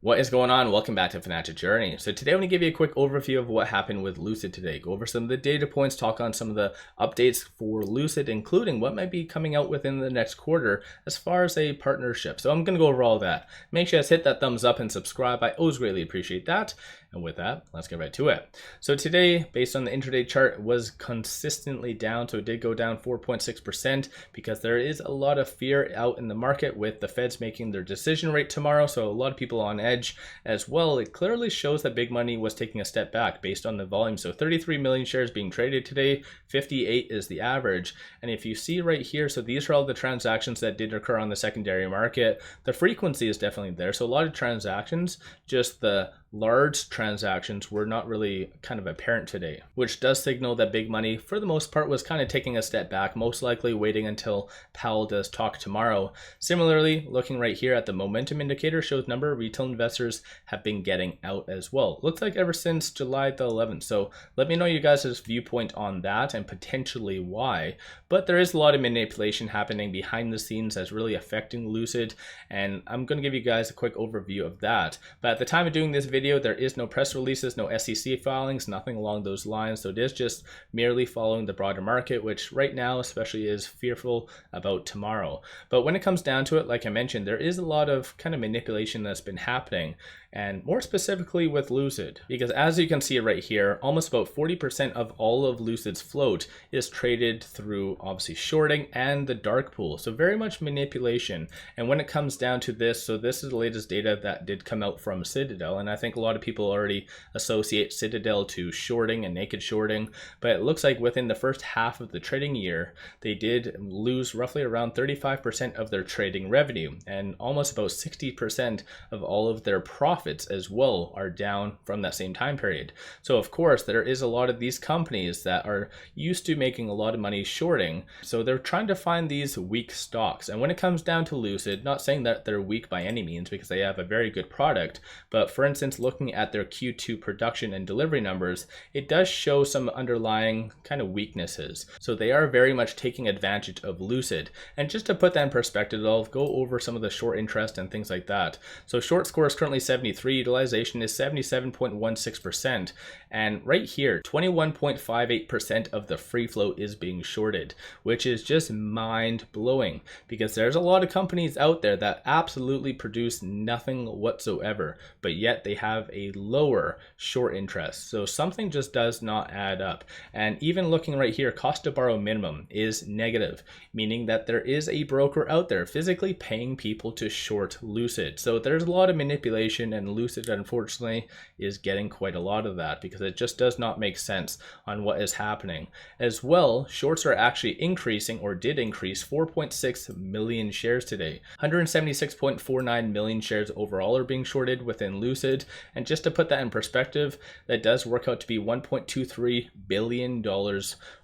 What is going on? Welcome back to Financial Journey. So today I'm going to give you a quick overview of what happened with Lucid today. Go over some of the data points, talk on some of the updates for Lucid, including what might be coming out within the next quarter as far as a partnership. So I'm going to go over all that. Make sure you guys hit that thumbs up and subscribe. I always greatly appreciate that. And with that, let's get right to it. So today, based on the intraday chart, it was consistently down. So it did go down 4.6% because there is a lot of fear out in the market with the Feds making their decision rate tomorrow. So a lot of people on edge as well. It clearly shows that big money was taking a step back based on the volume. So 33 million shares being traded today, 58 is the average. And if you see right here, so these are all the transactions that did occur on the secondary market. The frequency is definitely there. So a lot of transactions, just the large transactions were not really kind of apparent today, which does signal that big money for the most part was kind of taking a step back, most likely waiting until Powell does talk tomorrow. Similarly, looking right here at the momentum indicator shows number of retail investors have been getting out as well. Looks like ever since July the 11th. So let me know you guys' viewpoint on that and potentially why. But there is a lot of manipulation happening behind the scenes that's really affecting Lucid, and I'm going to give you guys a quick overview of that. But at the time of doing this video, there is no press releases, no SEC filings, nothing along those lines. So it is just merely following the broader market, which right now especially is fearful about tomorrow. But when it comes down to it, like I mentioned, there is a lot of kind of manipulation that's been happening, and more specifically with Lucid, because as you can see right here, almost about 40% of all of Lucid's float is traded through obviously shorting and the dark pool. So very much manipulation. And when it comes down to this, so this is the latest data that did come out from Citadel, and I think a lot of people already associate Citadel to shorting and naked shorting, but it looks like within the first half of the trading year, they did lose roughly around 35% of their trading revenue, and almost about 60% of all of their profits as well are down from that same time period. So of course, there is a lot of these companies that are used to making a lot of money shorting, so they're trying to find these weak stocks. And when it comes down to Lucid, not saying that they're weak by any means because they have a very good product, but for instance, looking at their Q2 production and delivery numbers, it does show some underlying kind of weaknesses. So they are very much taking advantage of Lucid. And just to put that in perspective, I'll go over some of the short interest and things like that. So short score is currently 73, utilization is 77.16%, and right here 21.58% of the free float is being shorted, which is just mind-blowing because there's a lot of companies out there that absolutely produce nothing whatsoever, but yet they have a lower short interest. So something just does not add up. And even looking right here, cost to borrow minimum is negative, meaning that there is a broker out there physically paying people to short Lucid. So there's a lot of manipulation, and Lucid unfortunately is getting quite a lot of that because it just does not make sense on what is happening. As well, shorts are actually increasing, or did increase, 4.6 million shares today. 176.49 million shares overall are being shorted within Lucid. And just to put that in perspective, that does work out to be $1.23 billion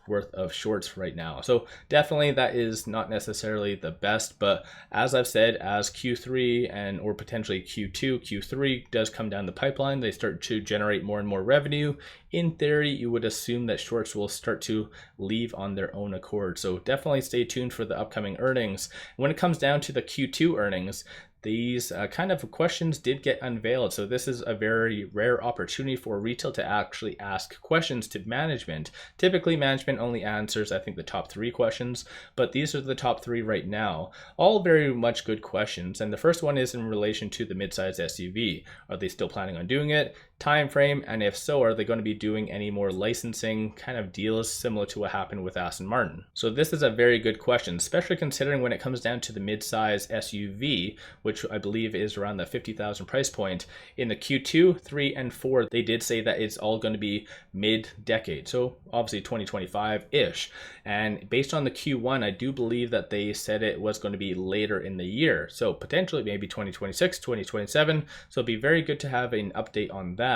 worth of shorts right now. So definitely that is not necessarily the best, but as I've said, as Q3 and or potentially Q2, Q3 does come down the pipeline, they start to generate more and more revenue. In theory, you would assume that shorts will start to leave on their own accord. So definitely stay tuned for the upcoming earnings. When it comes down to the Q2 earnings, these kind of questions did get unveiled. So this is a very rare opportunity for retail to actually ask questions to management. Typically management only answers, I think, the top 3 questions, but these are the top 3 right now. All very much good questions. And the first one is in relation to the midsize SUV. Are they still planning on doing it? Time frame, and if so, are they going to be doing any more licensing kind of deals similar to what happened with Aston Martin? So this is a very good question, especially considering when it comes down to the midsize SUV, which I believe is around the 50,000 price point. In the Q2, 3, and 4, they did say that it's all going to be mid-decade, so obviously 2025-ish. And based on the Q1, I do believe that they said it was going to be later in the year, so potentially maybe 2026, 2027. So it'd be very good to have an update on that.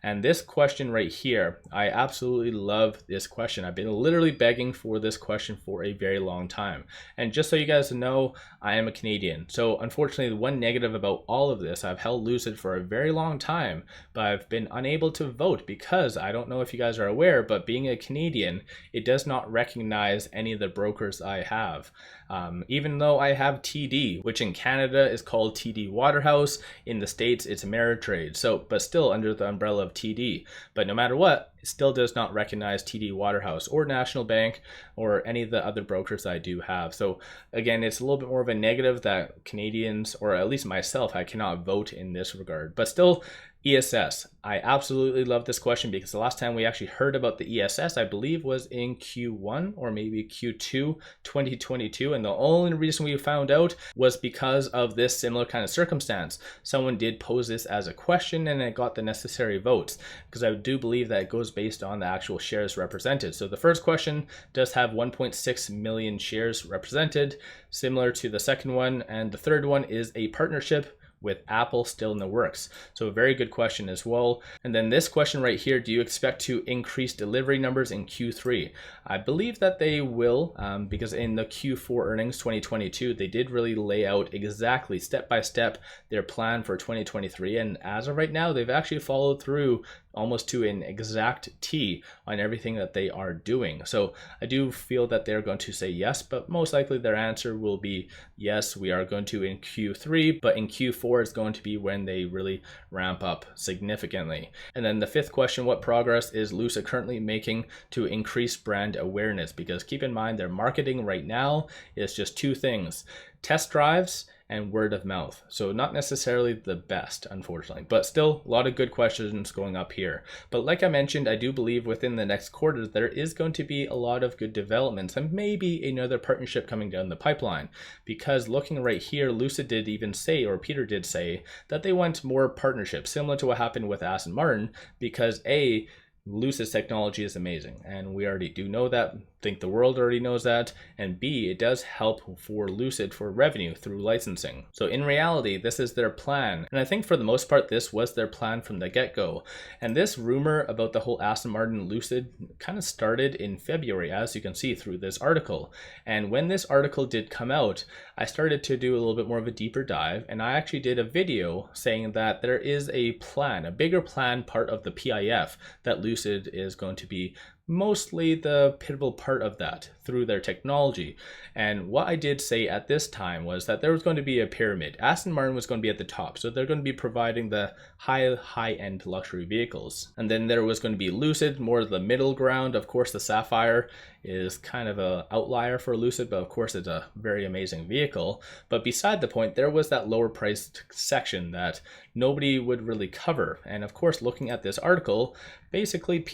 And this question right here, I absolutely love this question. I've been literally begging for this question for a very long time. And just so you guys know, I am a Canadian. So unfortunately, the one negative about all of this, I've held Lucid for a very long time, but I've been unable to vote because I don't know if you guys are aware, but being a Canadian, it does not recognize any of the brokers I have. Even though I have TD, which in Canada is called TD Waterhouse, in the States it's Ameritrade, so but still under the umbrella of TD. But no matter what, it still does not recognize TD Waterhouse or National Bank or any of the other brokers I do have. So again, it's a little bit more of a negative that Canadians, or at least myself, I cannot vote in this regard. But still, ESS. I absolutely love this question because the last time we actually heard about the ESS, I believe, was in Q1 or maybe Q2 2022. And the only reason we found out was because of this similar kind of circumstance. Someone did pose this as a question and it got the necessary votes, because I do believe that it goes based on the actual shares represented. So the first question does have 1.6 million shares represented, similar to the second one. And the third one is a partnership with Apple still in the works. So a very good question as well. And then this question right here, do you expect to increase delivery numbers in Q3? I believe that they will, because in the Q4 earnings 2022, they did really lay out exactly step by step their plan for 2023. And as of right now, they've actually followed through almost to an exact T on everything that they are doing. So I do feel that they're going to say yes, but most likely their answer will be yes, we are going to in Q3, but in Q4 is going to be when they really ramp up significantly. And then the fifth question, what progress is Lucid currently making to increase brand awareness? Because keep in mind, their marketing right now is just two things: test drives and word of mouth. So not necessarily the best, unfortunately, but still a lot of good questions going up here. But like I mentioned, I do believe within the next quarter, there is going to be a lot of good developments and maybe another partnership coming down the pipeline. Because looking right here, Lucid did even say, or Peter did say, that they want more partnerships, similar to what happened with Aston Martin, because Lucid's technology is amazing, and we already do know that. Think the world already knows that. And B, it does help for Lucid for revenue through licensing. So in reality, this is their plan. And I think for the most part, this was their plan from the get-go. And this rumor about the whole Aston Martin Lucid kind of started in February, as you can see through this article. And when this article did come out, I started to do a little bit more of a deeper dive, and I actually did a video saying that there is a plan, a bigger plan, part of the PIF, that Lucid is going to be mostly the pivotal part of that through their technology. And what I did say at this time was that there was going to be a pyramid. Aston Martin was going to be at the top, so they're going to be providing the high-end luxury vehicles. And then there was going to be Lucid, more the middle ground. Of course, the Sapphire is kind of an outlier for Lucid, but of course it's a very amazing vehicle. But beside the point, there was that lower priced section that nobody would really cover. And of course, looking at this article, basically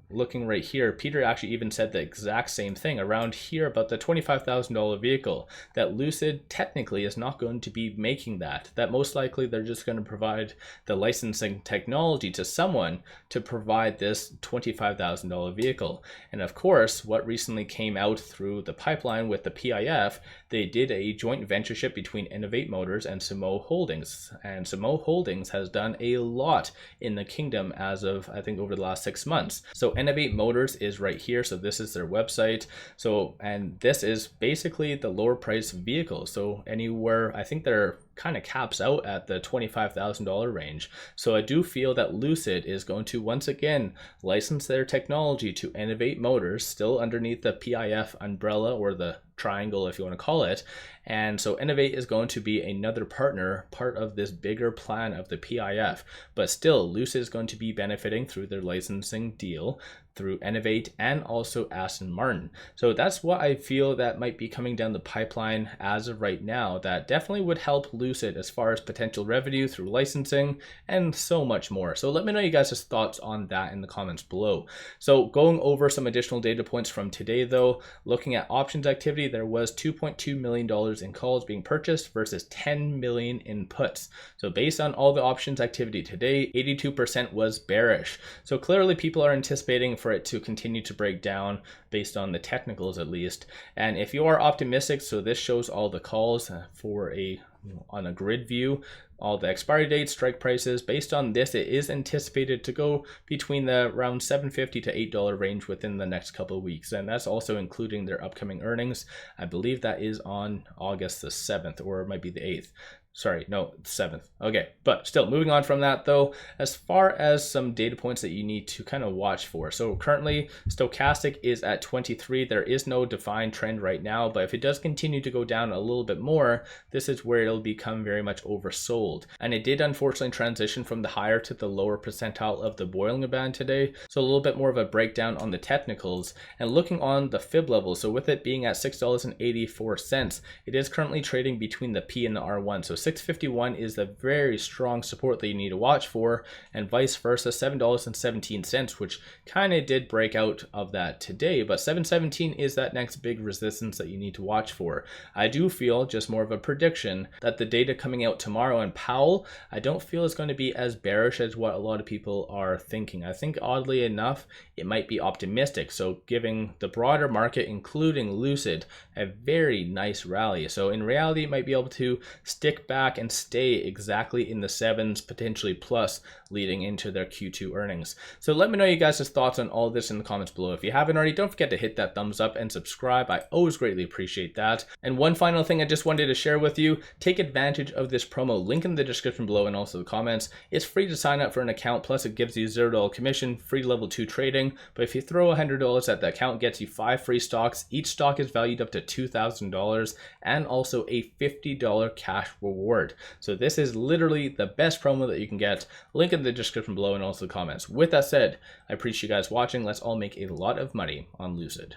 looking right here, Peter actually even said the exact same thing around here about the $25,000 vehicle, that Lucid technically is not going to be making that most likely they're just going to provide the licensing technology to someone to provide this $25,000 vehicle. And of course, what recently came out through the pipeline with the PIF, they did a joint ventureship between Innovate Motors and 𝗖𝗎 Holdings. And 𝗖𝗎 Holdings has done a lot in the kingdom as of, I think, over the last 6 months. So Innovate Motors is right here. So this is their website. So, and this is basically the lower price vehicle. So anywhere, I think they're kind of caps out at the $25,000 range. So I do feel that Lucid is going to once again license their technology to Innovate Motors, still underneath the PIF umbrella, or the triangle if you want to call it. And so Innovate is going to be another partner, part of this bigger plan of the PIF. But still, Lucid is going to be benefiting through their licensing deal through Innovate and also Aston Martin. So that's what I feel that might be coming down the pipeline as of right now, that definitely would help Lucid as far as potential revenue through licensing and so much more. So let me know you guys' thoughts on that in the comments below. So going over some additional data points from today though, looking at options activity, there was $2.2 million in calls being purchased versus 10 million in puts. So based on all the options activity today, 82% was bearish. So clearly people are anticipating for it to continue to break down based on the technicals at least. And if you are optimistic, so this shows all the calls for on a grid view, all the expiry dates, strike prices. Based on this, it is anticipated to go between the around $7.50 to $8 range within the next couple of weeks. And that's also including their upcoming earnings. I believe that is on August the 7th, or it might be the 8th. Sorry, no, 7th. Okay, but still moving on from that though, as far as some data points that you need to kind of watch for. So currently stochastic is at 23. There is no defined trend right now, but if it does continue to go down a little bit more, this is where it'll become very much oversold. And it did unfortunately transition from the higher to the lower percentile of the Bollinger Band today. So a little bit more of a breakdown on the technicals and looking on the fib level. So with it being at $6.84, it is currently trading between the P and the R1. So 651 is the very strong support that you need to watch for, and vice versa, $7.17, which kind of did break out of that today, but 717 is that next big resistance that you need to watch for. I do feel, just more of a prediction, that the data coming out tomorrow in Powell, I don't feel is going to be as bearish as what a lot of people are thinking. I think oddly enough, it might be optimistic, so giving the broader market, including Lucid, a very nice rally. So in reality, it might be able to stick back and stay exactly in the 7s, potentially plus, leading into their Q2 earnings. So let me know you guys' thoughts on all this in the comments below. If you haven't already, don't forget to hit that thumbs up and subscribe. I always greatly appreciate that. And one final thing I just wanted to share with you, take advantage of this promo, link in the description below and also the comments. It's free to sign up for an account, plus it gives you $0 commission, free level 2 trading. But if you throw $100 at the account, it gets you 5 free stocks. Each stock is valued up to $2,000 and also a $50 cash reward. So this is literally the best promo that you can get. Link in the description below and also the comments. With that said, I appreciate you guys watching. Let's all make a lot of money on Lucid.